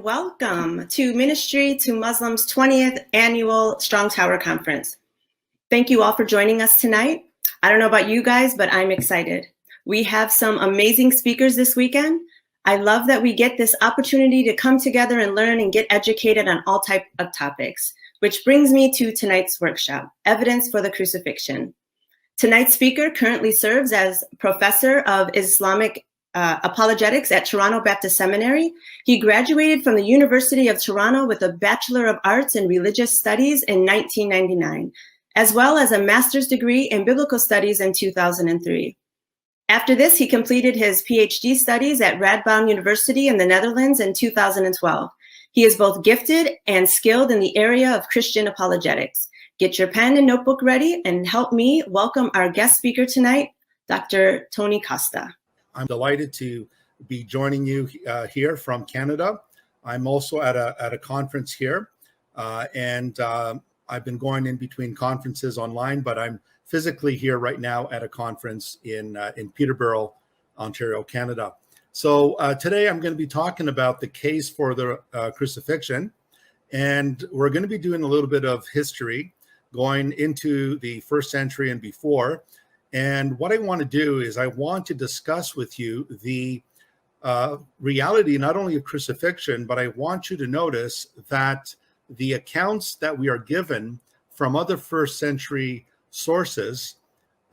and welcome to Ministry to Muslims 20th Annual Strong Tower Conference. Thank you all for joining us tonight. I don't know about you guys, but I'm excited. We have some amazing speakers this weekend. I love that we get this opportunity to come together and learn and get educated on all types of topics, which brings me to tonight's workshop, Evidence for the Crucifixion. Tonight's speaker currently serves as Professor of Islamic Apologetics at Toronto Baptist Seminary. He graduated from the University of Toronto with a Bachelor of Arts in Religious Studies in 1999, as well as a master's degree in Biblical Studies in 2003. After this, he completed his PhD studies at Radboud University in the Netherlands in 2012. He is both gifted and skilled in the area of Christian apologetics. Get your pen and notebook ready and help me welcome our guest speaker tonight, Dr. Tony Costa. I'm delighted to be joining you here from Canada. I'm also at a conference here, and I've been going in between conferences online, but I'm physically here right now at a conference in Peterborough, Ontario, Canada. So today I'm going to be talking about the case for the crucifixion, and we're going to be doing a little bit of history going into the first century and before. And what I want to do is I want to discuss with you the reality not only of crucifixion, but I want you to notice that the accounts that we are given from other first century sources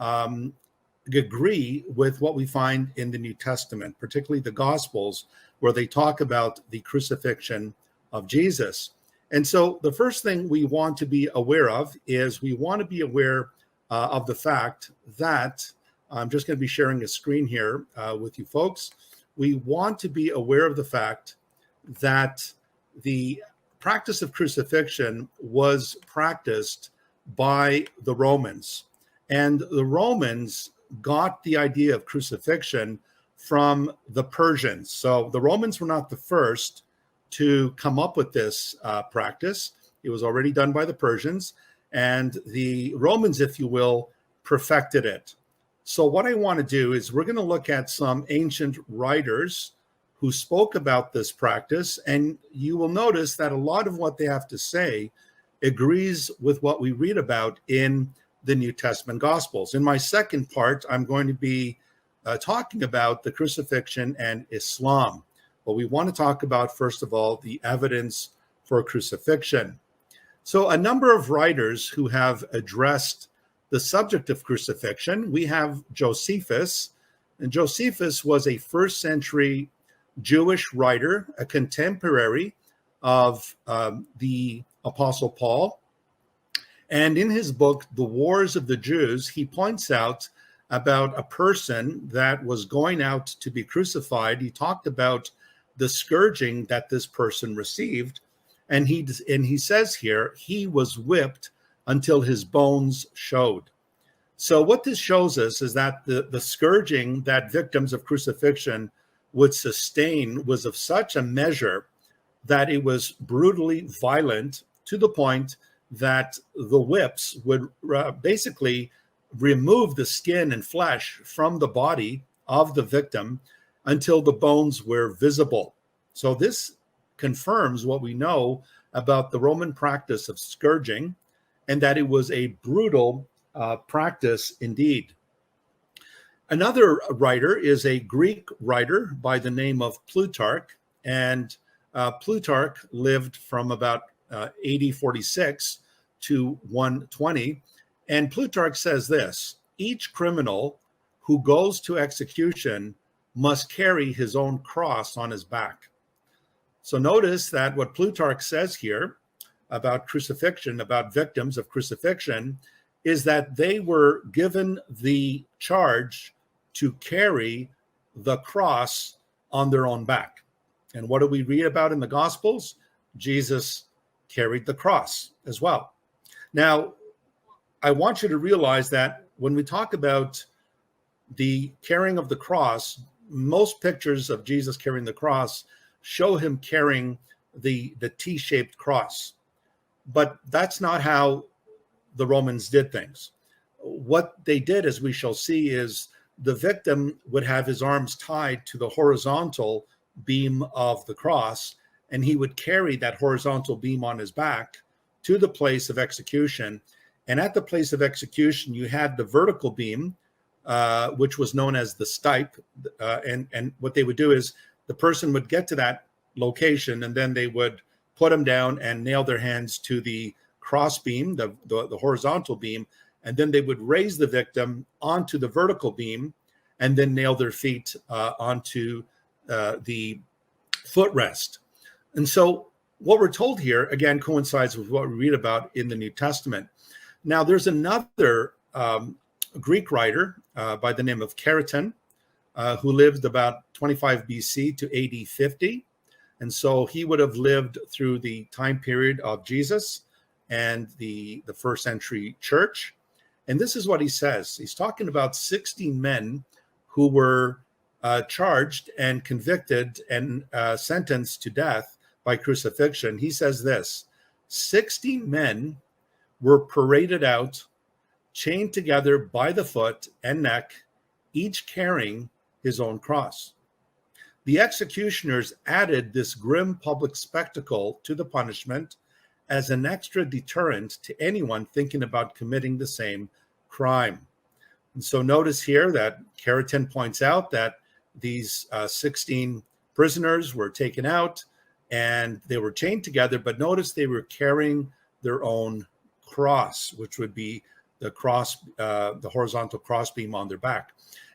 agree with what we find in the New Testament, particularly the Gospels, where they talk about the crucifixion of Jesus. And so the first thing we want to be aware of is we want to be aware of the fact that, I'm just going to be sharing a screen here with you folks. We want to be aware of the fact that the practice of crucifixion was practiced by the Romans. And the Romans got the idea of crucifixion from the Persians. So the Romans were not the first to come up with this practice. It was already done by the Persians. And the Romans, if you will, perfected it. So what I want to do is we're going to look at some ancient writers who spoke about this practice, and you will notice that a lot of what they have to say agrees with what we read about in the New Testament Gospels. In my second part, I'm going to be talking about the crucifixion and Islam. But we want to talk about, first of all, the evidence for crucifixion. So a number of writers who have addressed the subject of crucifixion. We have Josephus, and Josephus was a first century Jewish writer, a contemporary of the Apostle Paul. And in his book, The Wars of the Jews, he points out about a person that was going out to be crucified. He talked about the scourging that this person received. And he says here, he was whipped until his bones showed. So what this shows us is that the scourging that victims of crucifixion would sustain was of such a measure that it was brutally violent, to the point that the whips would basically remove the skin and flesh from the body of the victim until the bones were visible. So this confirms what we know about the Roman practice of scourging, and that it was a brutal practice indeed. Another writer is a Greek writer by the name of Plutarch, and Plutarch lived from about AD 46 to 120, and Plutarch says this: each criminal who goes to execution must carry his own cross on his back. So notice that what Plutarch says here about crucifixion, about victims of crucifixion, is that they were given the charge to carry the cross on their own back. And what do we read about in the Gospels? Jesus carried the cross as well. Now, I want you to realize that when we talk about the carrying of the cross, most pictures of Jesus carrying the cross show him carrying the T-shaped cross. But that's not how the Romans did things. What they did, as we shall see, is the victim would have his arms tied to the horizontal beam of the cross, and he would carry that horizontal beam on his back to the place of execution. And at the place of execution, you had the vertical beam, which was known as the stipe. And what they would do is the person would get to that location, and then they would put them down and nail their hands to the cross beam, the horizontal beam, and then they would raise the victim onto the vertical beam and then nail their feet onto the footrest. And so what we're told here, again, coincides with what we read about in the New Testament. Now, there's another Greek writer by the name of Kiryluk, who lived about 25 BC to AD 50. And so he would have lived through the time period of Jesus and the first century church. And this is what he says. He's talking about 16 men who were charged and convicted and sentenced to death by crucifixion. He says this: 16 men were paraded out, chained together by the foot and neck, each carrying his own cross. The executioners added this grim public spectacle to the punishment as an extra deterrent to anyone thinking about committing the same crime. And so notice here that Kiryluk points out that these 16 prisoners were taken out and they were chained together, but notice they were carrying their own cross, which would be the cross, the horizontal crossbeam on their back.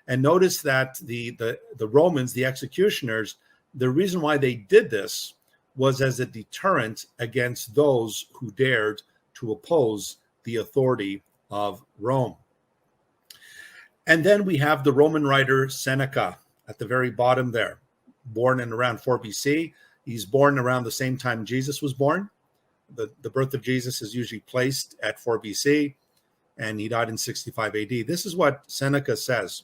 And notice that the Romans, the executioners, the reason why they did this was as a deterrent against those who dared to oppose the authority of Rome. And then we have the Roman writer Seneca at the very bottom there, born in around 4 BC. He's born around the same time Jesus was born. The birth of Jesus is usually placed at 4 BC, and he died in 65 AD. This is what Seneca says: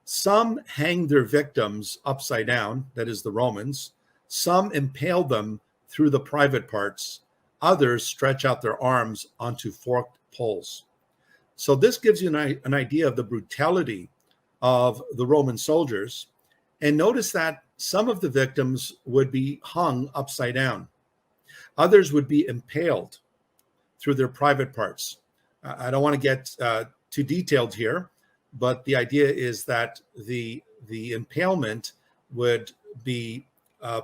some hanged their victims upside down, that is the Romans. Some impaled them through the private parts. Others stretch out their arms onto forked poles. So this gives you an idea of the brutality of the Roman soldiers. And notice that some of the victims would be hung upside down. Others would be impaled through their private parts. I don't want to get too detailed here, but the idea is that the impalement would be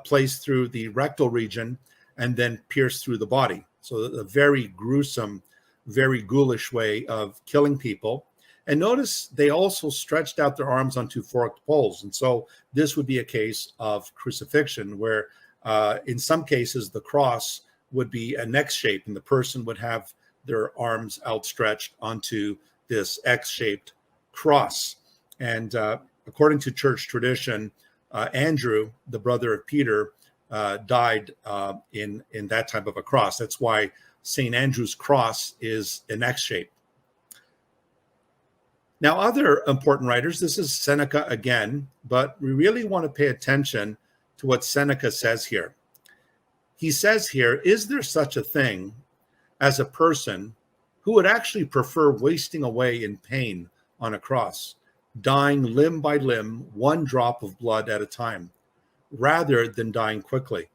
placed through the rectal region and then pierced through the body. So a very gruesome, very ghoulish way of killing people. And notice they also stretched out their arms onto forked poles. And so this would be a case of crucifixion where in some cases the cross would be an X shape and the person would have their arms outstretched onto this X-shaped cross. And according to church tradition, Andrew, the brother of Peter, died in that type of a cross. That's why St. Andrew's cross is an X shape. Now, other important writers, this is Seneca again, but we really want to pay attention to what Seneca says here. He says here, is there such a thing as a person who would actually prefer wasting away in pain on a cross, dying limb by limb, one drop of blood at a time, rather than dying quickly?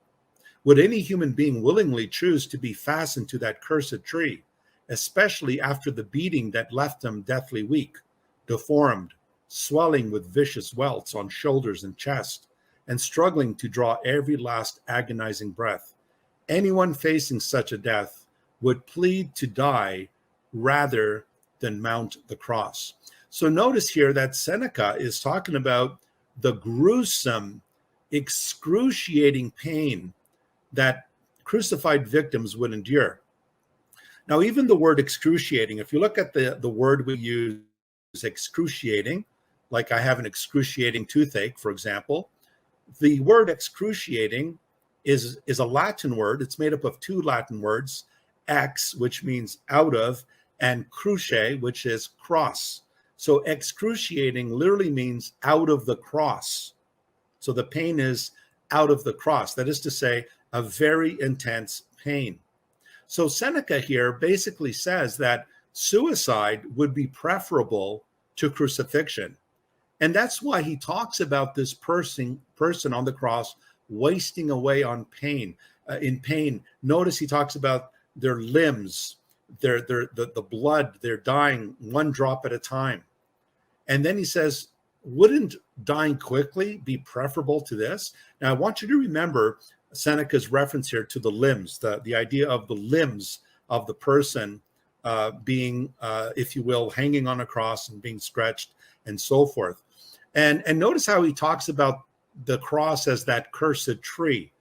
Would any human being willingly choose to be fastened to that cursed tree, especially after the beating that left him deathly weak, deformed, swelling with vicious welts on shoulders and chest, and struggling to draw every last agonizing breath? Anyone facing such a death would plead to die rather than mount the cross. So notice here that Seneca is talking about the gruesome, excruciating pain that crucified victims would endure. Now, even the word excruciating, if you look at the word we use, excruciating, like I have an excruciating toothache, for example, the word excruciating is a Latin word. It's made up of two Latin words, ex, which means out of, and cruce, which is cross. So excruciating literally means out of the cross. So the pain is out of the cross. That is to say, a very intense pain. So Seneca here basically says that suicide would be preferable to crucifixion. And that's why he talks about this person on the cross wasting away on pain, in pain. Notice he talks about their limbs, the blood, they're dying one drop at a time. And then he says, wouldn't dying quickly be preferable to this? Now, I want you to remember Seneca's reference here to the limbs, the idea of the limbs of the person being, if you will, hanging on a cross and being stretched and so forth. And notice how he talks about the cross as that cursed tree.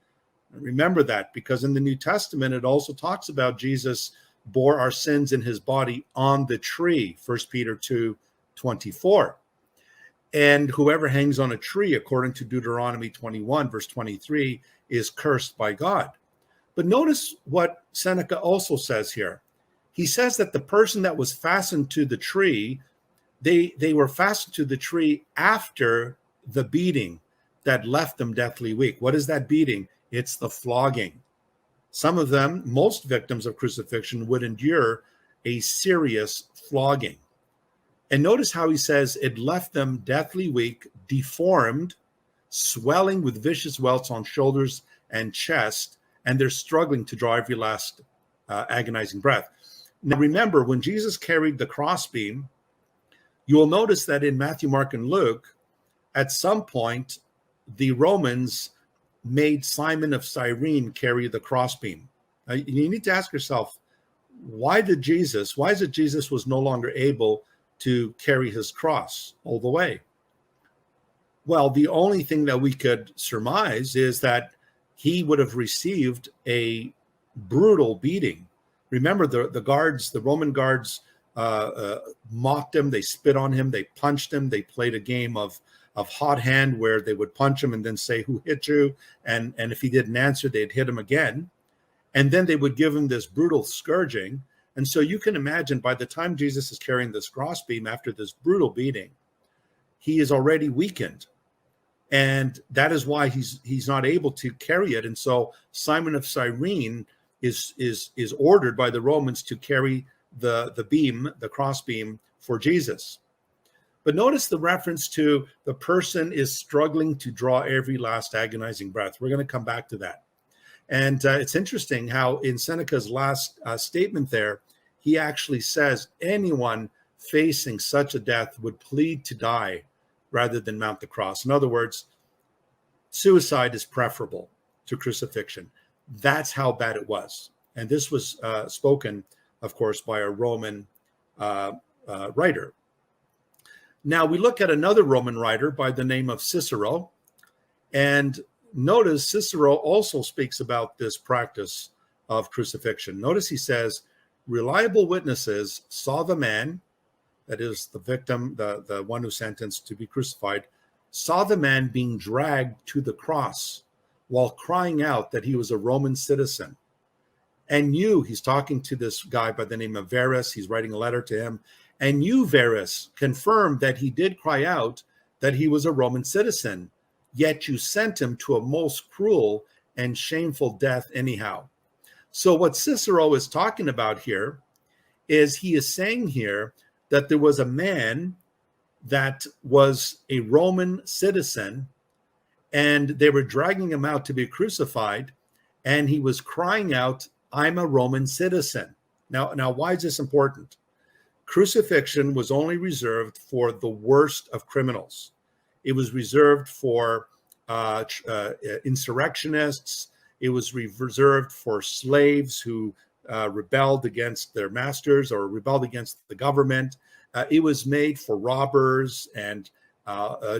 Remember that, because in the New Testament, it also talks about Jesus bore our sins in his body on the tree, 1 Peter 2:24. And whoever hangs on a tree, according to Deuteronomy 21, verse 23, is cursed by God. But notice what Seneca also says here. He says that the person that was fastened to the tree, they were fastened to the tree after the beating that left them deathly weak. What is that beating? It's the flogging. Some of them, most victims of crucifixion, would endure a serious flogging. And notice how he says it left them deathly weak, deformed, swelling with vicious welts on shoulders and chest, and they're struggling to draw every last agonizing breath. Now remember, when Jesus carried the crossbeam, you will notice that in Matthew, Mark, and Luke, at some point, the Romans made Simon of Cyrene carry the crossbeam. Now, you need to ask yourself, why is it Jesus was no longer able to carry his cross all the way? Well, the only thing that we could surmise is that he would have received a brutal beating. Remember, the Roman guards mocked him, they spit on him, they punched him, they played a game of hot hand where they would punch him and then say, who hit you? And if he didn't answer, they'd hit him again. And then they would give him this brutal scourging. And so you can imagine, by the time Jesus is carrying this crossbeam after this brutal beating, he is already weakened. And that is why he's not able to carry it. And so Simon of Cyrene is ordered by the Romans to carry the crossbeam for Jesus. But notice the reference to the person is struggling to draw every last agonizing breath. We're going to come back to that. And it's interesting how in Seneca's last statement there, he actually says anyone facing such a death would plead to die rather than mount the cross. In other words, suicide is preferable to crucifixion. That's how bad it was. And this was spoken, of course, by a Roman writer. Now we look at another Roman writer by the name of Cicero, and notice Cicero also speaks about this practice of crucifixion. Notice he says, reliable witnesses saw the man, that is the victim, the one who sentenced to be crucified, saw the man being dragged to the cross while crying out that he was a Roman citizen. And you, he's talking to this guy by the name of Verus, he's writing a letter to him, and you, Verus, confirmed that he did cry out that he was a Roman citizen, yet you sent him to a most cruel and shameful death anyhow. So what Cicero is talking about here is he is saying here that there was a man that was a Roman citizen, and they were dragging him out to be crucified, and he was crying out, I'm a Roman citizen. Now, why is this important? Crucifixion was only reserved for the worst of criminals. It was reserved for insurrectionists. It was reserved for slaves who rebelled against their masters or rebelled against the government. It was made for robbers and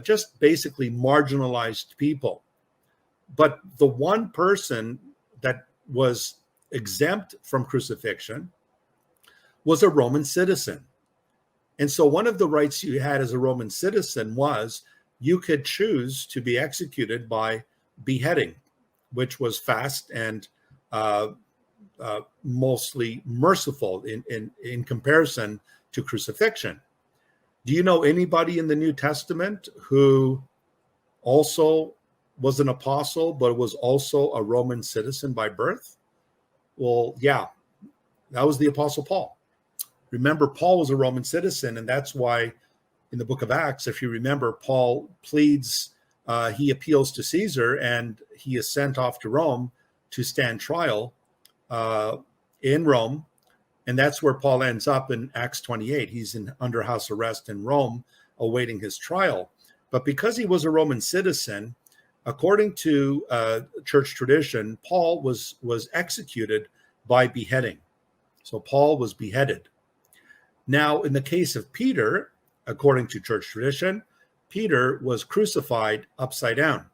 just basically marginalized people. But the one person that was exempt from crucifixion was a Roman citizen. And so one of the rights you had as a Roman citizen was you could choose to be executed by beheading, which was fast and mostly merciful in comparison to crucifixion. Do you know anybody in the New Testament who also was an apostle, but was also a Roman citizen by birth? Well, yeah, that was the Apostle Paul. Remember, Paul was a Roman citizen, and that's why in the book of Acts, if you remember, Paul pleads he appeals to Caesar, and he is sent off to Rome to stand trial in Rome. And that's where Paul ends up in Acts 28. He's under house arrest in Rome, awaiting his trial. But because he was a Roman citizen, according to church tradition, Paul was executed by beheading. So Paul was beheaded. Now, in the case of Peter, according to church tradition, Peter was crucified upside down.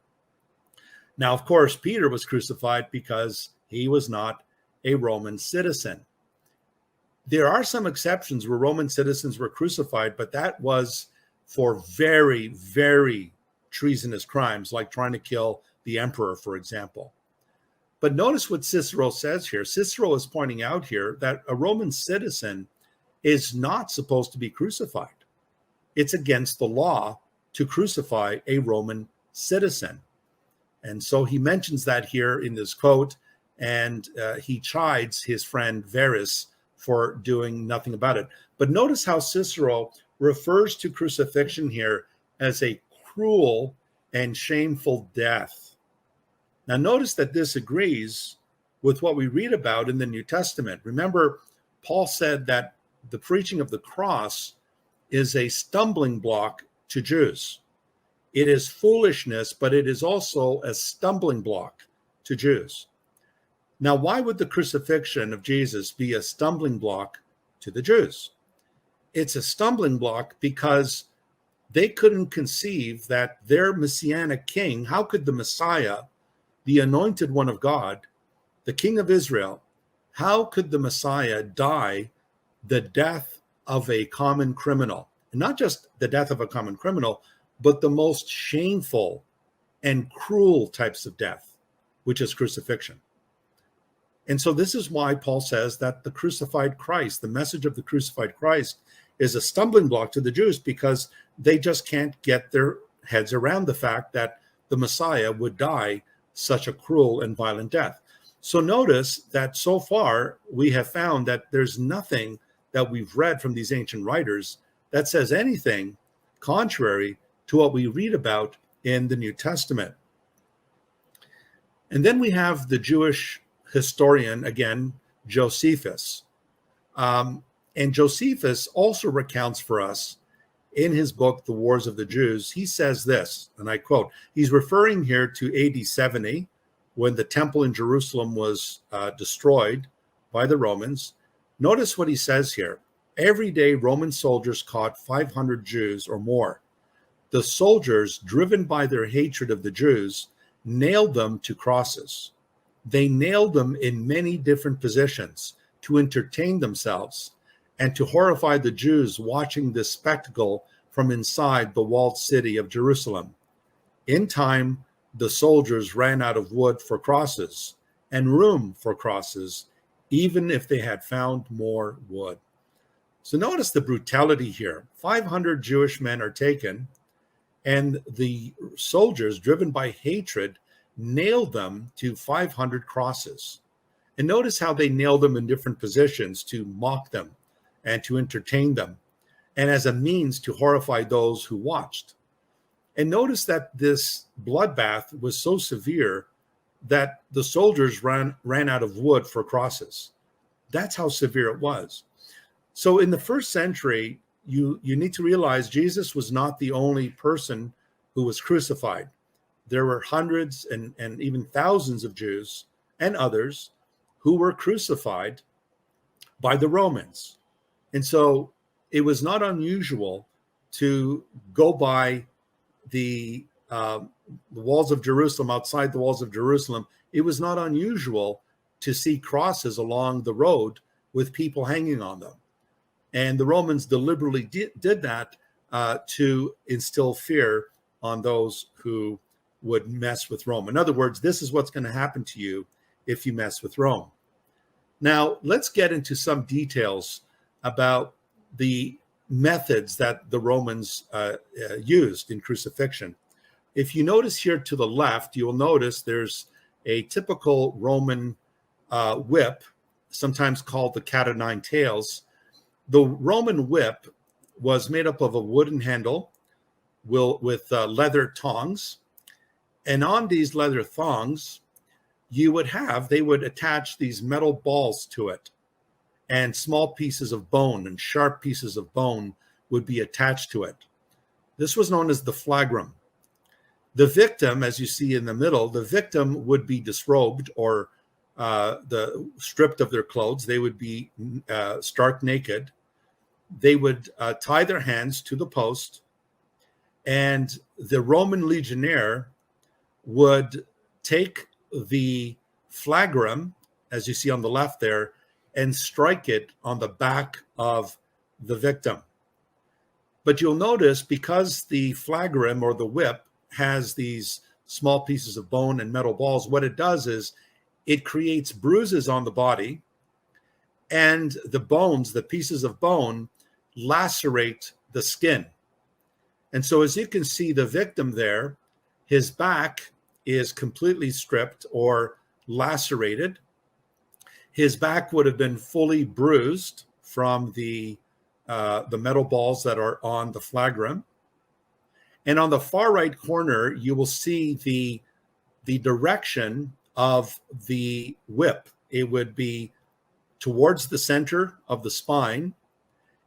Now, of course, Peter was crucified because he was not a Roman citizen. There are some exceptions where Roman citizens were crucified, but that was for very, very treasonous crimes, like trying to kill the emperor, for example. But notice what Cicero says here. Cicero is pointing out here that a Roman citizen is not supposed to be crucified. It's against the law to crucify a Roman citizen. And so he mentions that here in this quote, and he chides his friend Verus for doing nothing about it. But notice how Cicero refers to crucifixion here as a cruel and shameful death. Now, notice that this agrees with what we read about in the New Testament. Remember, Paul said that the preaching of the cross is a stumbling block to Jews. It is foolishness, but it is also a stumbling block to Jews. Now, why would the crucifixion of Jesus be a stumbling block to the Jews? It's a stumbling block because they couldn't conceive that their messianic king, how could the Messiah, the anointed one of God, the King of Israel, how could the Messiah die the death of a common criminal? And not just the death of a common criminal, but the most shameful and cruel types of death, which is crucifixion. And so this is why Paul says that the crucified Christ, the message of the crucified Christ, is a stumbling block to the Jews because they just can't get their heads around the fact that the Messiah would die such a cruel and violent death. So notice that so far we have found that there's nothing that we've read from these ancient writers that says anything contrary to what we read about in the New Testament. And then we have the Jewish historian, again, Josephus. And Josephus also recounts for us in his book, The Wars of the Jews. He says this, and I quote, he's referring here to AD 70, when the temple in Jerusalem was destroyed by the Romans. Notice what he says here. Every day, Roman soldiers caught 500 Jews or more. The soldiers, driven by their hatred of the Jews, nailed them to crosses. They nailed them in many different positions to entertain themselves and to horrify the Jews watching this spectacle from inside the walled city of Jerusalem. In time, the soldiers ran out of wood for crosses and room for crosses, even if they had found more wood. So notice the brutality here. 500 Jewish men are taken, and the soldiers, driven by hatred, nailed them to 500 crosses. And notice how they nailed them in different positions to mock them and to entertain them, and as a means to horrify those who watched. And notice that this bloodbath was so severe that the soldiers ran out of wood for crosses. That's how severe it was. So in the first century, you need to realize Jesus was not the only person who was crucified. There were hundreds and even thousands of Jews and others who were crucified by the Romans. And so it was not unusual to go by the walls of Jerusalem, outside the walls of Jerusalem. It was not unusual to see crosses along the road with people hanging on them. And the Romans deliberately did that to instill fear on those who would mess with Rome. In other words, this is what's going to happen to you if you mess with Rome. Now, let's get into some details about the methods that the Romans used in crucifixion. If you notice here to the left, you will notice there's a typical Roman whip, sometimes called the cat o' nine tails. The Roman whip was made up of a wooden handle with leather tongs, And on these leather thongs, they would attach these metal balls to it, and small pieces of bone and sharp pieces of bone would be attached to it. This was known as the flagrum. The victim, as you see in the middle, the victim would be disrobed or stripped of their clothes. They would be stark naked. They would tie their hands to the post, and the Roman legionnaire would take the flagrum, as you see on the left there, and strike it on the back of the victim. But you'll notice, because the flagrum or the whip has these small pieces of bone and metal balls, what it does is it creates bruises on the body, and the bones, the pieces of bone, lacerate the skin. And so as you can see, the victim there, his back is completely stripped or lacerated. His back would have been fully bruised from the metal balls that are on the flagrum. And on the far right corner, you will see the direction of the whip. It would be towards the center of the spine.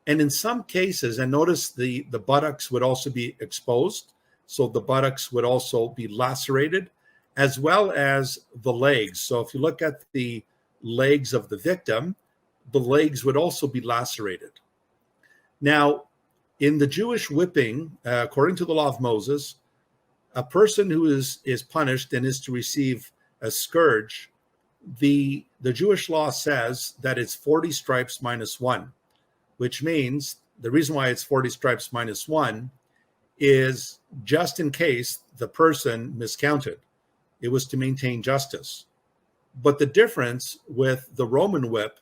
And in some cases, and notice the buttocks would also be exposed. So the buttocks would also be lacerated, as well as the legs. So if you look at the legs of the victim, the legs would also be lacerated. Now, in the Jewish whipping, according to the law of Moses, a person who is punished and is to receive a scourge, the Jewish law says that it's 40 stripes minus one, which means the reason why it's 40 stripes minus one is just in case the person miscounted. It was to maintain justice. But the difference with the Roman whip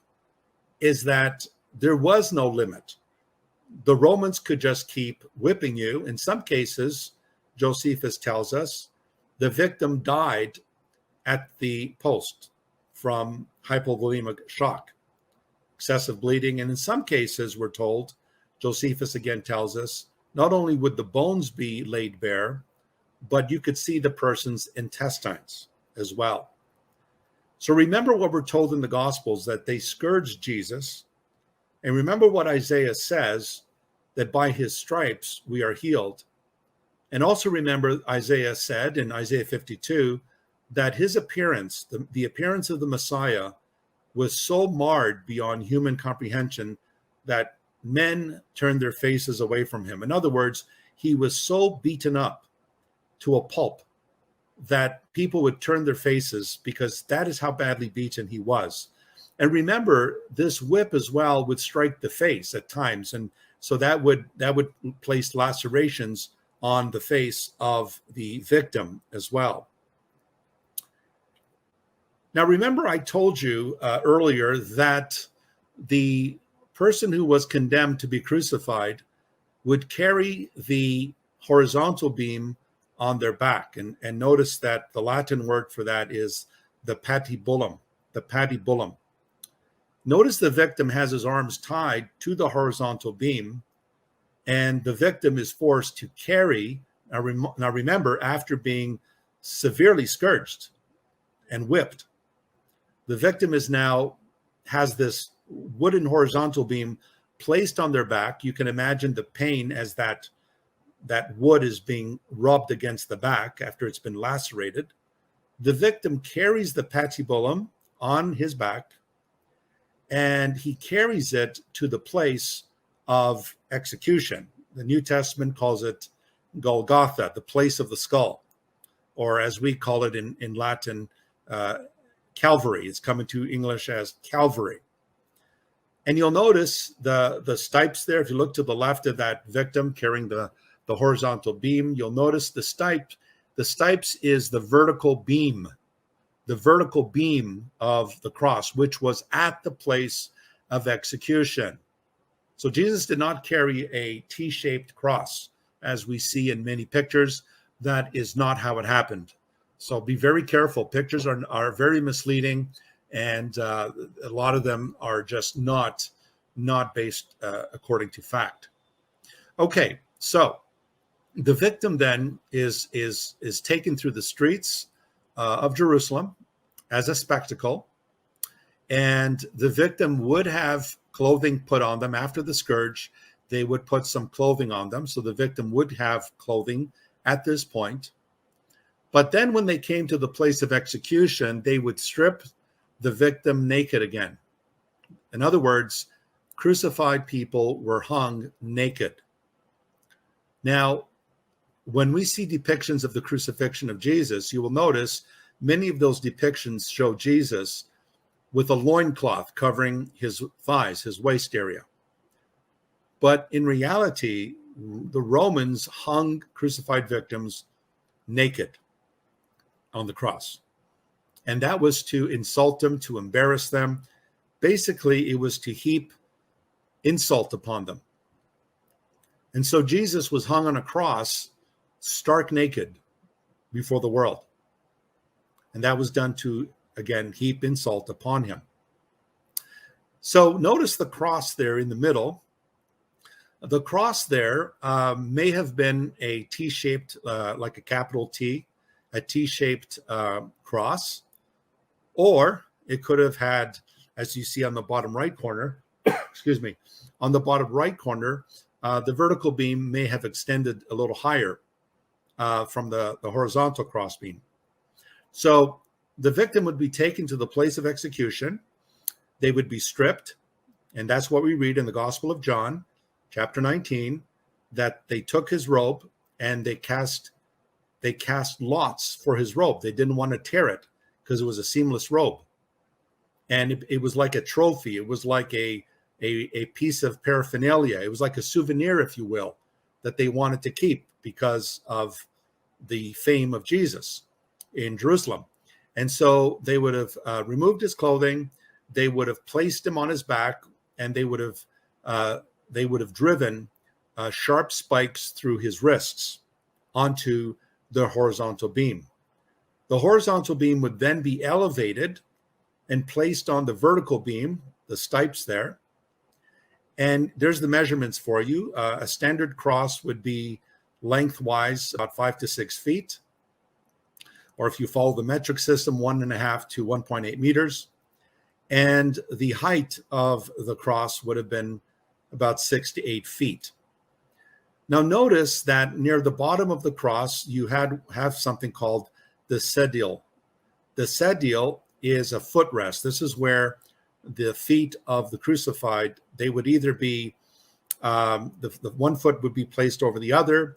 is that there was no limit. The Romans could just keep whipping you. In some cases, Josephus tells us, the victim died at the post from hypovolemic shock, excessive bleeding. And in some cases, we're told, Josephus again tells us, not only would the bones be laid bare, but you could see the person's intestines as well. So remember what we're told in the Gospels, that they scourged Jesus. And remember what Isaiah says, that by his stripes we are healed. And also remember Isaiah said in Isaiah 52 that his appearance, the appearance of the Messiah, was so marred beyond human comprehension that men turned their faces away from him. In other words, he was so beaten up to a pulp that people would turn their faces, because that is how badly beaten he was. And remember, this whip as well would strike the face at times, and so that would place lacerations on the face of the victim as well. Now, remember, I told you earlier that the person who was condemned to be crucified would carry the horizontal beam on their back. And notice that the Latin word for that is the patibulum, the patibulum. Notice the victim has his arms tied to the horizontal beam, and the victim is forced to carry. Now remember, after being severely scourged and whipped, the victim has this wooden horizontal beam placed on their back. You can imagine the pain as that wood is being rubbed against the back after it's been lacerated. The victim carries the patibulum on his back, and he carries it to the place of execution. The New Testament calls it Golgotha, the place of the skull, or as we call it in Latin, Calvary. It's come into English as Calvary. And you'll notice the stipes there. If you look to the left of that victim carrying the horizontal beam, you'll notice the stipes. The stipes is the vertical beam of the cross, which was at the place of execution. So Jesus did not carry a T-shaped cross, as we see in many pictures. That is not how it happened. So be very careful. Pictures are very misleading, and a lot of them are just not based according to fact. Okay, so The victim then is taken through the streets of Jerusalem as a spectacle, and the victim would have clothing put on them after the scourge. They would put some clothing on them, so the victim would have clothing at this point. But then when they came to the place of execution, they would strip the victim naked again. In other words, crucified people were hung naked. Now, when we see depictions of the crucifixion of Jesus, you will notice many of those depictions show Jesus with a loincloth covering his thighs, his waist area. But in reality, the Romans hung crucified victims naked on the cross. And that was to insult them, to embarrass them. Basically, it was to heap insult upon them. And so Jesus was hung on a cross, stark naked before the world. And that was done to, again, heap insult upon him. So notice the cross there in the middle. The cross there may have been a T-shaped, like a capital T, a T-shaped cross, or it could have had, as you see on the bottom right corner, excuse me, on the bottom right corner, the vertical beam may have extended a little higher from the horizontal cross beam. So the victim would be taken to the place of execution. They would be stripped, and that's what we read in the Gospel of John, chapter 19, that they took his robe and they cast lots for his robe. They didn't want to tear it because it was a seamless robe. And it was like a trophy. It was like a piece of paraphernalia. It was like a souvenir, if you will, that they wanted to keep because of the fame of Jesus in Jerusalem. And so they would have removed his clothing. They would have placed him on his back, and they would have driven sharp spikes through his wrists onto the horizontal beam. The horizontal beam would then be elevated and placed on the vertical beam, the stipes there. And there's the measurements for you. A standard cross would be lengthwise about 5 to 6 feet. Or if you follow the metric system, 1.5 to 1.8 meters. And the height of the cross would have been about 6 to 8 feet. Now notice that near the bottom of the cross, you have something called the sedile. The sedile is a footrest. This is where the feet of the crucified, they would either be, the one foot would be placed over the other,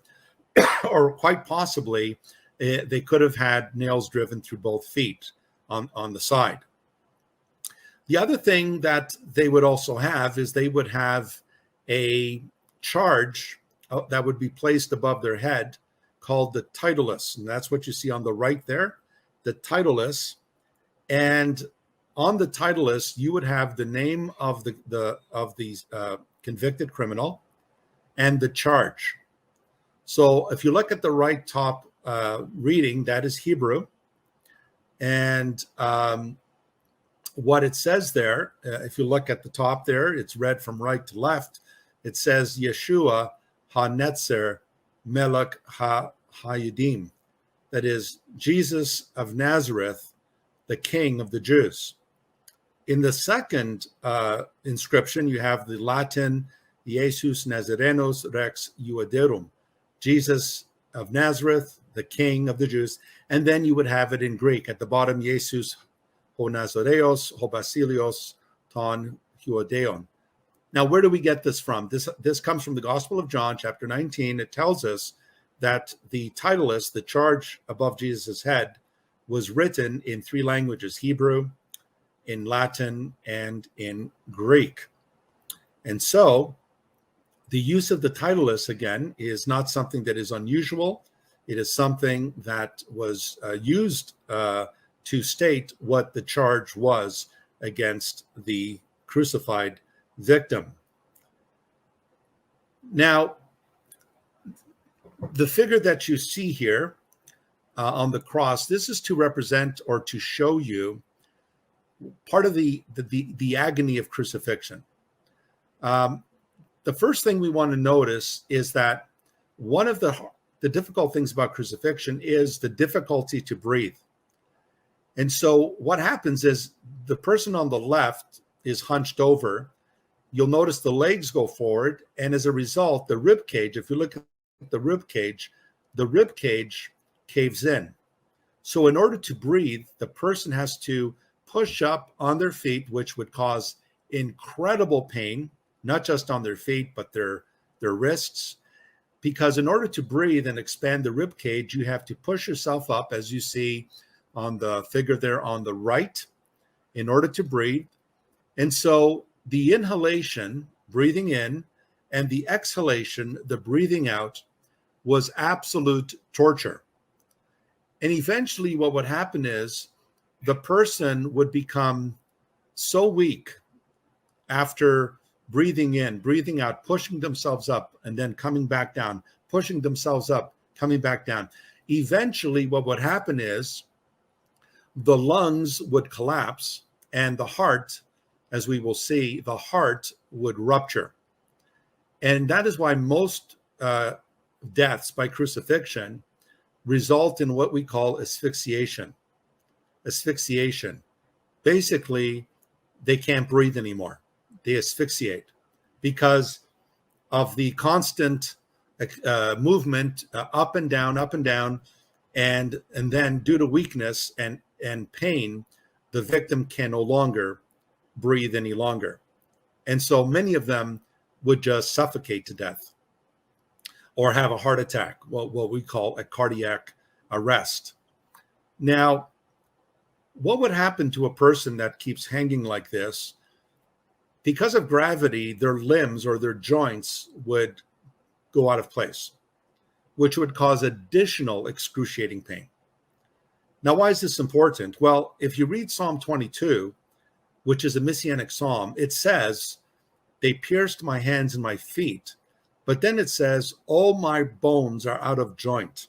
or quite possibly they could have had nails driven through both feet on the side. The other thing that they would also have is they would have a charge that would be placed above their head called the titulus. And that's what you see on the right there, the titulus. And on the titulus, you would have the name of the convicted criminal and the charge. So if you look at the right top reading, that is Hebrew. And what it says there, if you look at the top there, it's read from right to left. It says Yeshua ha-netzer melech ha-Yudim. That is, Jesus of Nazareth, the King of the Jews. In the second inscription, you have the Latin Jesus Nazarenos Rex Iuderum, Jesus of Nazareth, the King of the Jews. And then you would have it in Greek at the bottom, Jesus ho Nazareos ho Basilios ton Huodeon. Now, where do we get this from? This comes from the Gospel of John, chapter 19. It tells us that the titulus, the charge above Jesus' head, was written in 3 languages, Hebrew, in Latin, and in Greek. And so the use of the titulus, again, is not something that is unusual. It is something that was used to state what the charge was against the crucified victim. Now, the figure that you see here on the cross, this is to represent or to show you part of the agony of crucifixion. The first thing we want to notice is that one of the the difficult things about crucifixion is the difficulty to breathe. And so what happens is the person on the left is hunched over. You'll notice the legs go forward. And as a result, the rib cage, if you look at the rib cage caves in. So in order to breathe, the person has to push up on their feet, which would cause incredible pain, not just on their feet, but their wrists. Because in order to breathe and expand the rib cage, you have to push yourself up, as you see on the figure there on the right, in order to breathe. And so the inhalation, breathing in, and the exhalation, the breathing out, was absolute torture. And eventually what would happen is the person would become so weak after breathing in, breathing out, pushing themselves up, and then coming back down, pushing themselves up, coming back down. Eventually what would happen is the lungs would collapse, and the heart, as we will see, the heart would rupture. And that is why most deaths by crucifixion result in what we call asphyxiation. Asphyxiation. Basically, they can't breathe anymore. They asphyxiate because of the constant movement up and down, and then due to weakness and pain, the victim can no longer breathe any longer. And so many of them would just suffocate to death or have a heart attack, what we call a cardiac arrest. Now, what would happen to a person that keeps hanging like this? Because of gravity, their limbs or their joints would go out of place, which would cause additional excruciating pain. Now, why is this important? Well, if you read Psalm 22, which is a messianic psalm, it says, "They pierced my hands and my feet." But then it says, "All my bones are out of joint."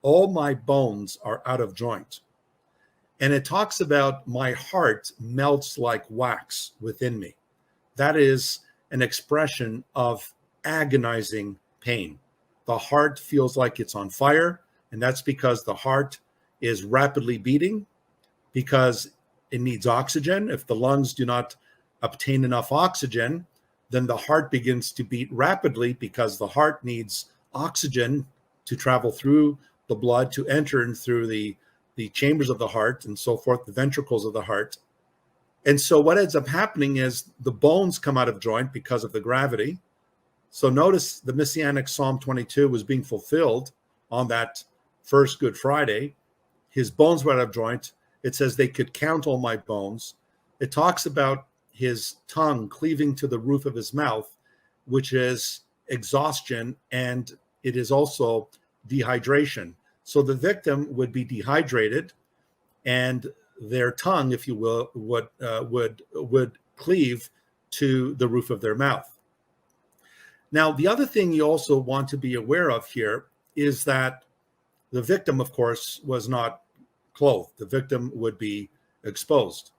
All my bones are out of joint. And it talks about my heart melts like wax within me. That is an expression of agonizing pain. The heart feels like it's on fire, and that's because the heart is rapidly beating because it needs oxygen. If the lungs do not obtain enough oxygen, then the heart begins to beat rapidly because the heart needs oxygen to travel through the blood, to enter in through the chambers of the heart and so forth, the ventricles of the heart. And so what ends up happening is the bones come out of joint because of the gravity. So notice the Messianic Psalm 22 was being fulfilled on that first Good Friday. His bones were out of joint. It says they could count all my bones. It talks about his tongue cleaving to the roof of his mouth, which is exhaustion, and it is also dehydration. So the victim would be dehydrated, and their tongue, if you will, would cleave to the roof of their mouth. Now, the other thing you also want to be aware of here is that the victim, of course, was not clothed. The victim would be exposed.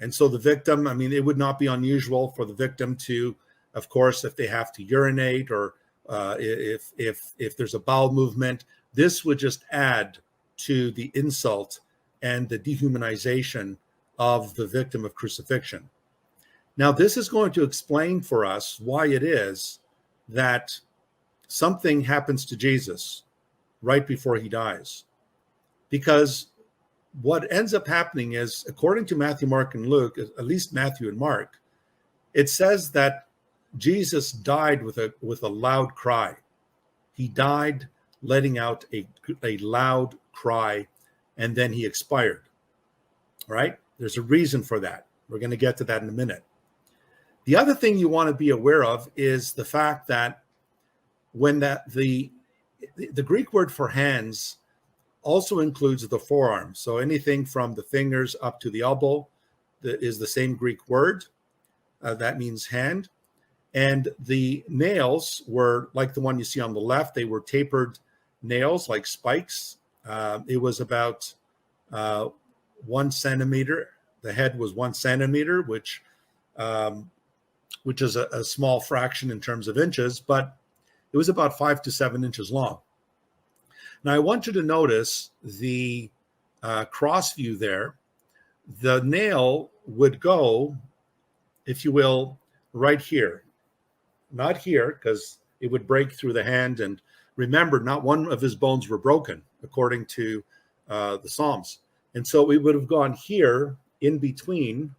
And so the victim, it would not be unusual for the victim to, of course, if they have to urinate or if there's a bowel movement, this would just add to the insult and the dehumanization of the victim of crucifixion. Now, this is going to explain for us why it is that something happens to Jesus right before he dies. Because what ends up happening is, according to Matthew, Mark, and Luke, at least Matthew and Mark, it says that Jesus died with a loud cry. He died letting out a loud cry, and then he expired. Right? There's a reason for that. We're going to get to that in a minute. The other thing you want to be aware of is the fact that when the Greek word for hands also includes the forearm. So anything from the fingers up to the elbow is the same Greek word. That means hand. And the nails were like the one you see on the left. They were tapered nails, like spikes. It was about 1 centimeter. The head was 1 centimeter, which is a small fraction in terms of inches, but it was about 5 to 7 inches long. Now, I want you to notice the cross view there. The nail would go, if you will, right here. Not here, because it would break through the hand. And remember, not one of his bones were broken, according to the Psalms. And so it would have gone here in between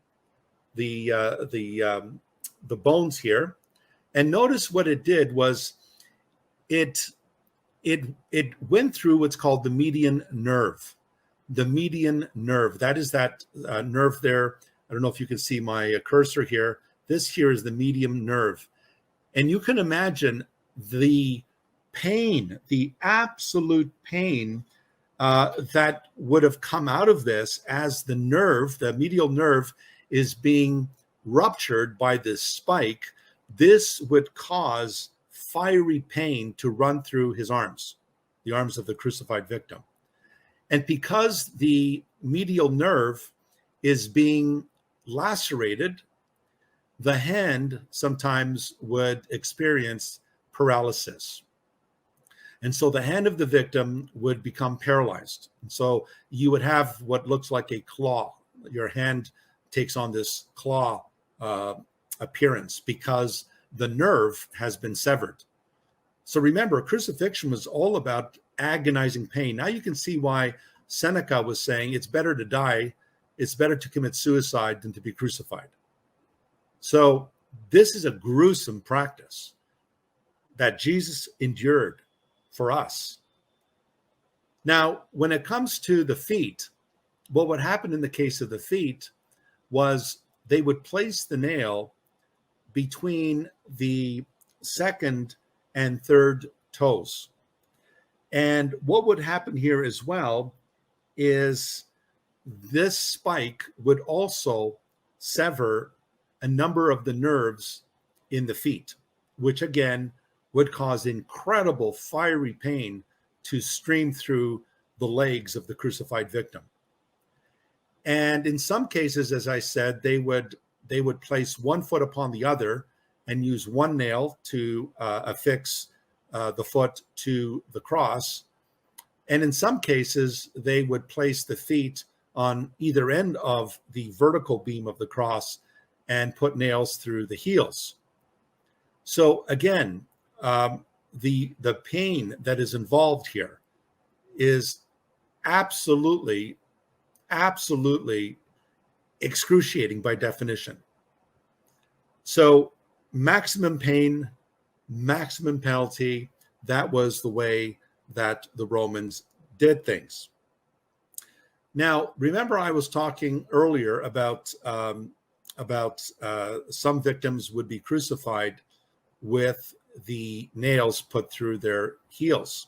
the bones here. And notice what it did was it went through what's called the median nerve. The median nerve, that is that nerve there. I don't know if you can see my cursor here. This here is the median nerve. And you can imagine the pain, the absolute pain that would have come out of this as the nerve, the medial nerve, is being ruptured by this spike. This would cause fiery pain to run through his arms, the arms of the crucified victim. And because the medial nerve is being lacerated, the hand sometimes would experience paralysis. And so the hand of the victim would become paralyzed. And so you would have what looks like a claw. Your hand takes on this claw appearance because the nerve has been severed. So remember, crucifixion was all about agonizing pain. Now you can see why Seneca was saying it's better to die, it's better to commit suicide than to be crucified. So this is a gruesome practice that Jesus endured for us. Now, when it comes to the feet, what would happen in the case of the feet was they would place the nail between the second and third toes. And what would happen here as well is this spike would also sever a number of the nerves in the feet, which again would cause incredible fiery pain to stream through the legs of the crucified victim. And in some cases, as I said, they would place one foot upon the other and use one nail to affix the foot to the cross. And in some cases, they would place the feet on either end of the vertical beam of the cross and put nails through the heels. So again, the pain that is involved here is absolutely excruciating by definition. So maximum pain, maximum penalty, that was the way that the Romans did things. Now, remember I was talking earlier about some victims would be crucified with the nails put through their heels.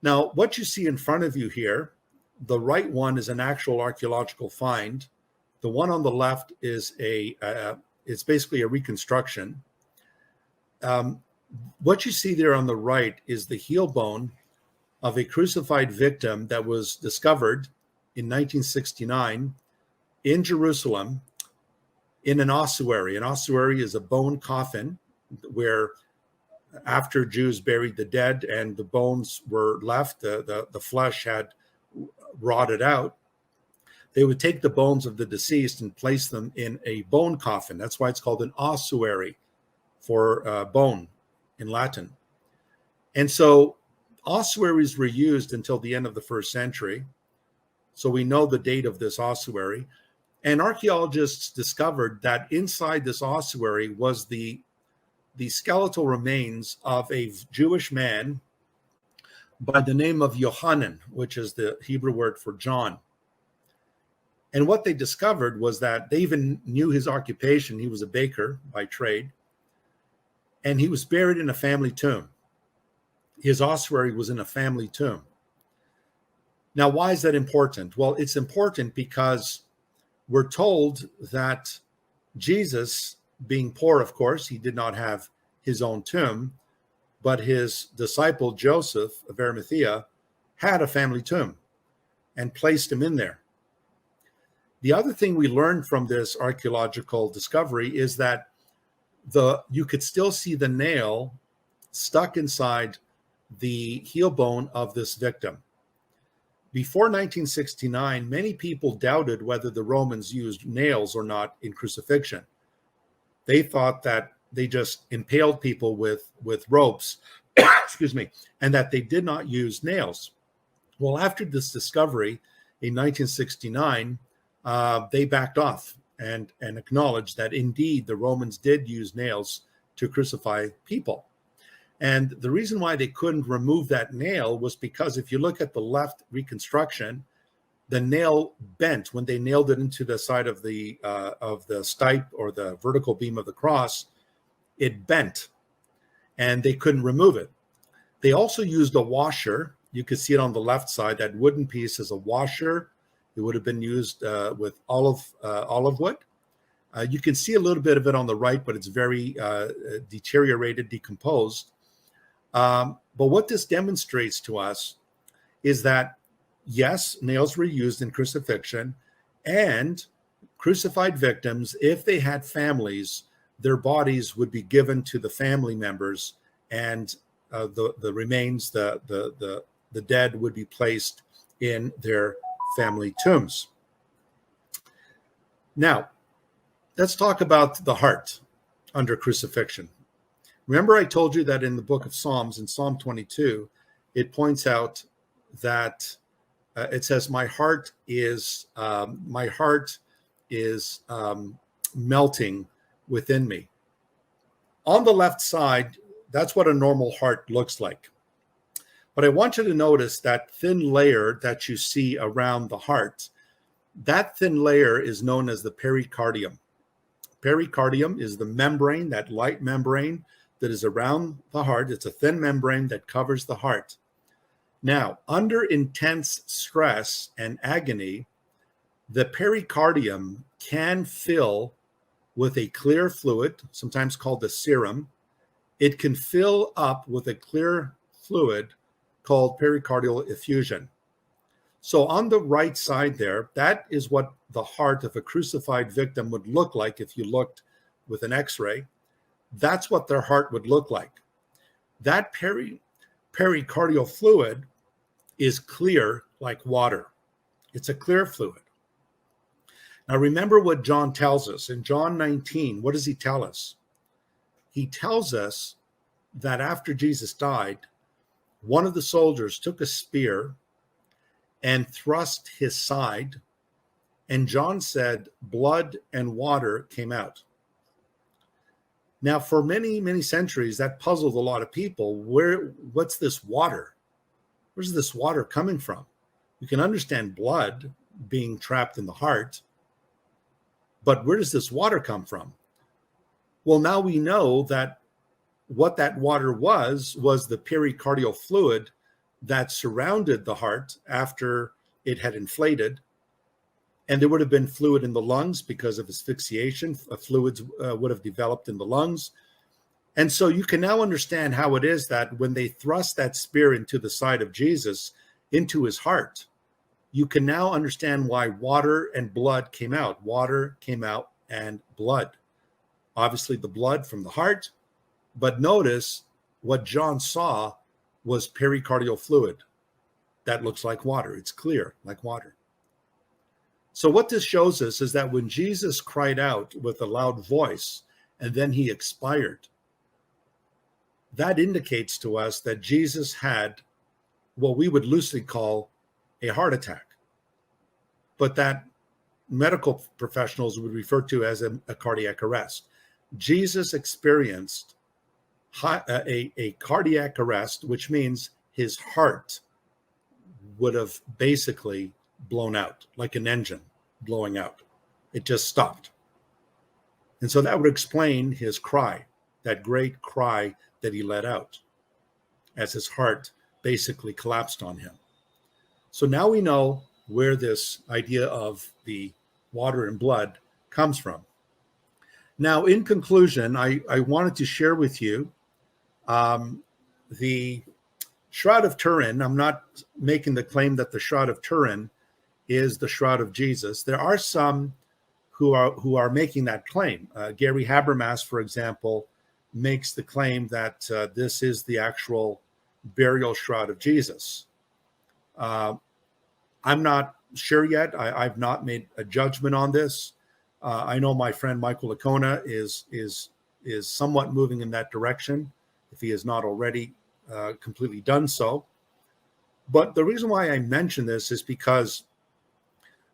Now, what you see in front of you here, the right one is an actual archaeological find. The one on the left is it's basically a reconstruction. What you see there on the right is the heel bone of a crucified victim that was discovered in 1969 in Jerusalem in an ossuary. An ossuary is a bone coffin where after Jews buried the dead and the bones were left, the flesh had rotted out, they would take the bones of the deceased and place them in a bone coffin. That's why it's called an ossuary, for bone in Latin. And so ossuaries were used until the end of the 1st century. So we know the date of this ossuary. And archaeologists discovered that inside this ossuary was the skeletal remains of a Jewish man by the name of Yohanan, which is the Hebrew word for John. And what they discovered was that they even knew his occupation. He was a baker by trade, and he was buried in a family tomb. His ossuary was in a family tomb. Now, why is that important? Well, it's important because we're told that Jesus, being poor, of course, he did not have his own tomb, but his disciple Joseph of Arimathea had a family tomb and placed him in there. The other thing we learned from this archaeological discovery is that you could still see the nail stuck inside the heel bone of this victim. Before 1969, many people doubted whether the Romans used nails or not in crucifixion. They thought that they just impaled people with ropes, excuse me, and that they did not use nails. Well, after this discovery in 1969, they backed off and acknowledged that indeed the Romans did use nails to crucify people. And the reason why they couldn't remove that nail was because if you look at the left reconstruction, the nail bent when they nailed it into the side of the stipe or the vertical beam of the cross. It bent, and they couldn't remove it. They also used a washer. You could see it on the left side. That wooden piece is a washer. It would have been used with olive wood. You can see a little bit of it on the right, but it's very deteriorated, decomposed. But what this demonstrates to us is that, yes, nails were used in crucifixion, and crucified victims, if they had families, their bodies would be given to the family members, and the remains, the dead, would be placed in their family tombs. Now, let's talk about the heart under crucifixion. Remember, I told you that in the book of Psalms, in Psalm 22, it points out that it says, "My heart is melting within me." On the left side, that's what a normal heart looks like. But I want you to notice that thin layer that you see around the heart. That thin layer is known as the pericardium. Pericardium is the membrane, that light membrane that is around the heart. It's a thin membrane that covers the heart. Now, under intense stress and agony, the pericardium can fill with a clear fluid, sometimes called the serum. It can fill up with a clear fluid called pericardial effusion. So on the right side there, that is what the heart of a crucified victim would look like if you looked with an X-ray. That's what their heart would look like. That pericardial fluid is clear like water. It's a clear fluid. Now remember what John tells us. In John 19, what does he tell us? He tells us that after Jesus died, one of the soldiers took a spear and thrust his side, and John said blood and water came out. Now, for many, many centuries, that puzzled a lot of people. What's this water? Where's this water coming from? You can understand blood being trapped in the heart, but where does this water come from? Well, now we know that what that water was the pericardial fluid that surrounded the heart after it had inflated. And there would have been fluid in the lungs because of asphyxiation. Fluids would have developed in the lungs. And so you can now understand how it is that when they thrust that spear into the side of Jesus, into his heart, you can now understand why water and blood came out. Water came out and blood. Obviously the blood from the heart, but notice what John saw was pericardial fluid that looks like water. It's clear like water. So what this shows us is that when Jesus cried out with a loud voice and then he expired, that indicates to us that Jesus had what we would loosely call a heart attack, but that medical professionals would refer to as a cardiac arrest. Jesus experienced a cardiac arrest, which means his heart would have basically blown out, like an engine blowing out. It just stopped. And so that would explain his cry, that great cry that he let out as his heart basically collapsed on him. So now we know where this idea of the water and blood comes from. Now, in conclusion, I wanted to share with you the Shroud of Turin. I'm not making the claim that the Shroud of Turin is the Shroud of Jesus. There are some who are making that claim. Gary Habermas, for example, makes the claim that this is the actual burial shroud of Jesus. I'm not sure yet. I've not made a judgment on this. I know my friend Michael Lacona is somewhat moving in that direction, if he has not already completely done so. But the reason why I mention this is because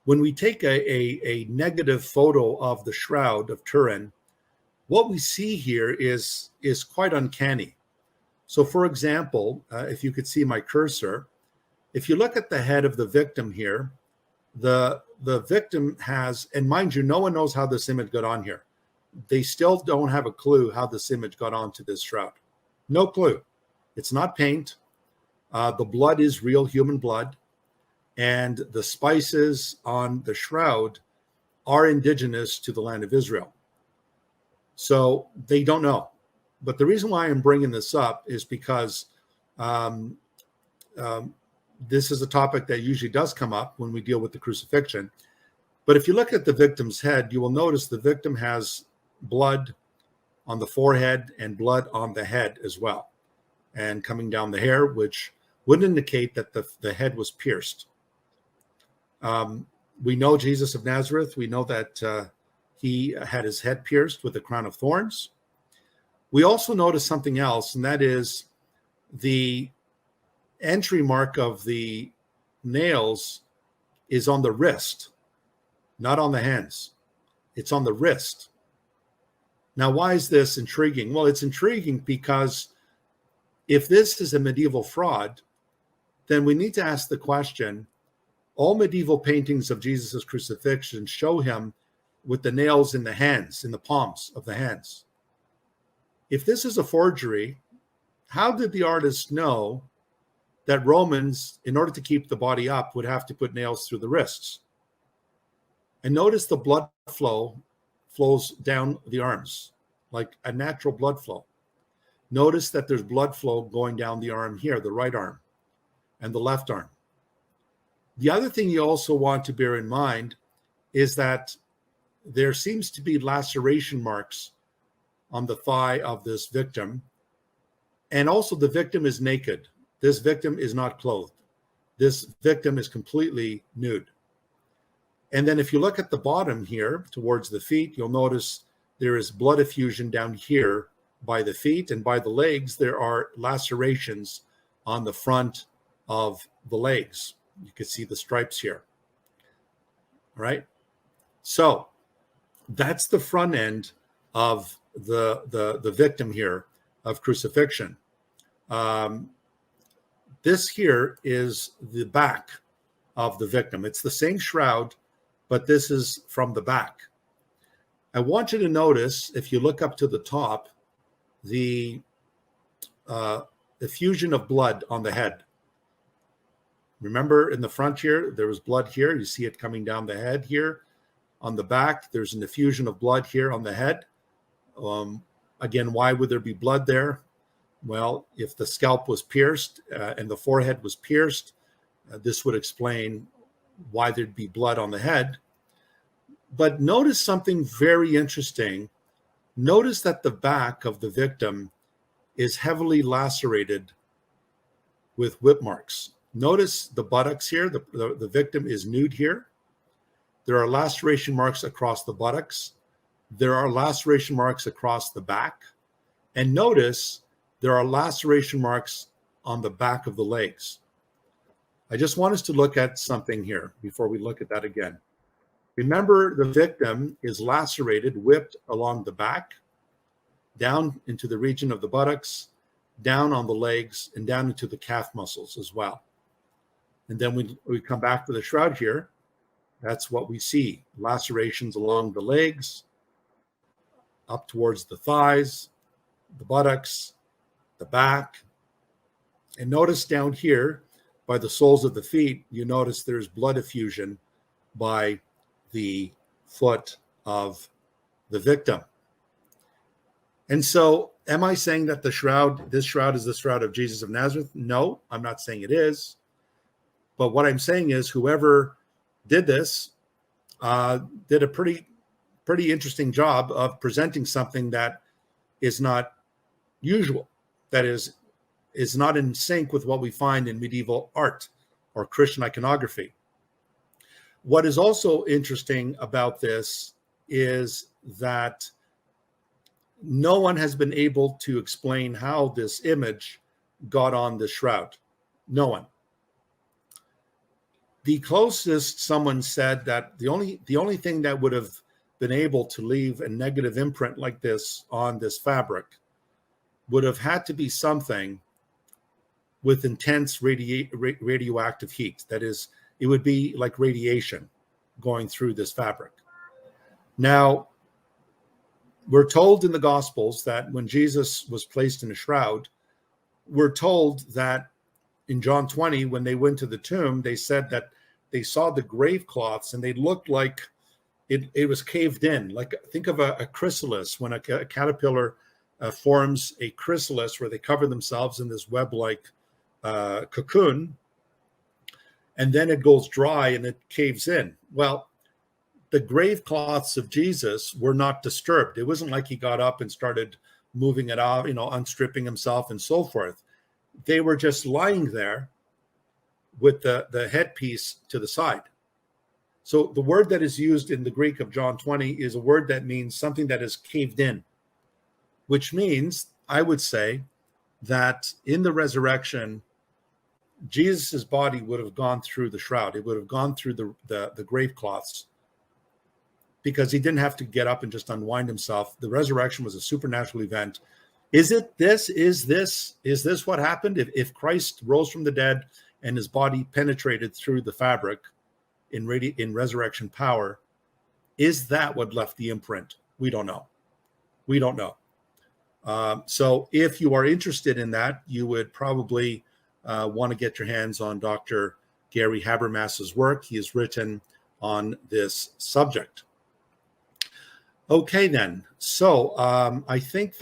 when we take a negative photo of the shroud of Turin, what we see here is quite uncanny. So, for example, if you could see my cursor, if you look at the head of the victim here, the victim has, and mind you, no one knows how this image got on here. They still don't have a clue how this image got onto this shroud. No clue. It's not paint. The blood is real human blood. And the spices on the shroud are indigenous to the land of Israel. So they don't know. But the reason why I'm bringing this up is because this is a topic that usually does come up when we deal with the crucifixion. But if you look at the victim's head, you will notice the victim has blood on the forehead and blood on the head as well, and coming down the hair, which would indicate that the head was pierced. We know Jesus of Nazareth. We know that he had his head pierced with a crown of thorns. We also notice something else, and that is the entry mark of the nails is on the wrist, not on the hands. It's on the wrist. Now, why is this intriguing? Well, it's intriguing because if this is a medieval fraud, then we need to ask the question, all medieval paintings of Jesus' crucifixion show him with the nails in the hands, in the palms of the hands. If this is a forgery, how did the artist know that Romans, in order to keep the body up, would have to put nails through the wrists? And notice the blood flows down the arms, like a natural blood flow. Notice that there's blood flow going down the arm here, the right arm, and the left arm. The other thing you also want to bear in mind is that there seems to be laceration marks on the thigh of this victim. And also the victim is naked. This victim is not clothed. This victim is completely nude. And then if you look at the bottom here towards the feet, you'll notice there is blood effusion down here by the feet, and by the legs, there are lacerations on the front of the legs. You can see the stripes here. All right. So that's the front end of the victim here of crucifixion. This here is the back of the victim. It's the same shroud, but this is from the back. I want you to notice, if you look up to the top, the effusion of blood on the head. Remember in the front here, there was blood here. You see it coming down the head here. On the back, there's an effusion of blood here on the head. Again, why would there be blood there? Well, if the scalp was pierced and the forehead was pierced, this would explain why there'd be blood on the head. But notice something very interesting. Notice that the back of the victim is heavily lacerated with whip marks. Notice the buttocks here. The victim is nude here. There are laceration marks across the buttocks. There are laceration marks across the back. And notice there are laceration marks on the back of the legs. I just want us to look at something here before we look at that again. Remember, the victim is lacerated, whipped along the back, down into the region of the buttocks, down on the legs, and down into the calf muscles as well. And then we come back to the shroud here. That's what we see. Lacerations along the legs, up towards the thighs, the buttocks, the back. And notice down here by the soles of the feet, you notice there's blood effusion by the foot of the victim. And so am I saying that this shroud is the shroud of Jesus of Nazareth? No, I'm not saying it is. But what I'm saying is whoever did this did a pretty interesting job of presenting something that is not usual. That is not in sync with what we find in medieval art or Christian iconography. What is also interesting about this is that no one has been able to explain how this image got on the shroud. No one. The closest someone said that the only thing that would have been able to leave a negative imprint like this on this fabric would have had to be something with intense radioactive heat. That is, it would be like radiation going through this fabric. Now, we're told in the Gospels that when Jesus was placed in a shroud, we're told that in John 20, when they went to the tomb, they said that they saw the grave cloths and they looked like it was caved in. Like, think of a chrysalis, when a caterpillar forms a chrysalis where they cover themselves in this web-like cocoon, and then it goes dry and it caves in. Well, the grave cloths of Jesus were not disturbed. It wasn't like he got up and started moving it out, unstripping himself and so forth. They were just lying there with the headpiece to the side. So the word that is used in the Greek of John 20 is a word that means something that is caved in, which means, I would say, that in the resurrection, Jesus's body would have gone through the shroud. It would have gone through the grave cloths, because he didn't have to get up and just unwind himself. The resurrection was a supernatural event. Is this what happened? If Christ rose from the dead and his body penetrated through the fabric in resurrection power, is that what left the imprint? We don't know. We don't know. So if you are interested in that, you would probably want to get your hands on Dr. Gary Habermas's work. He has written on this subject. Okay, then. So I think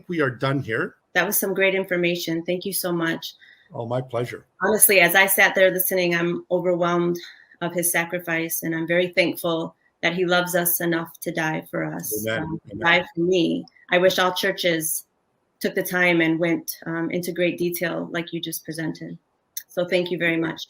we are done here. That was some great information. Thank you so much. Oh, my pleasure. Honestly, as I sat there listening, I'm overwhelmed of his sacrifice, and I'm very thankful that he loves us enough to die for us. Amen. Die for me. I wish all churches took the time and went into great detail like you just presented. So thank you very much.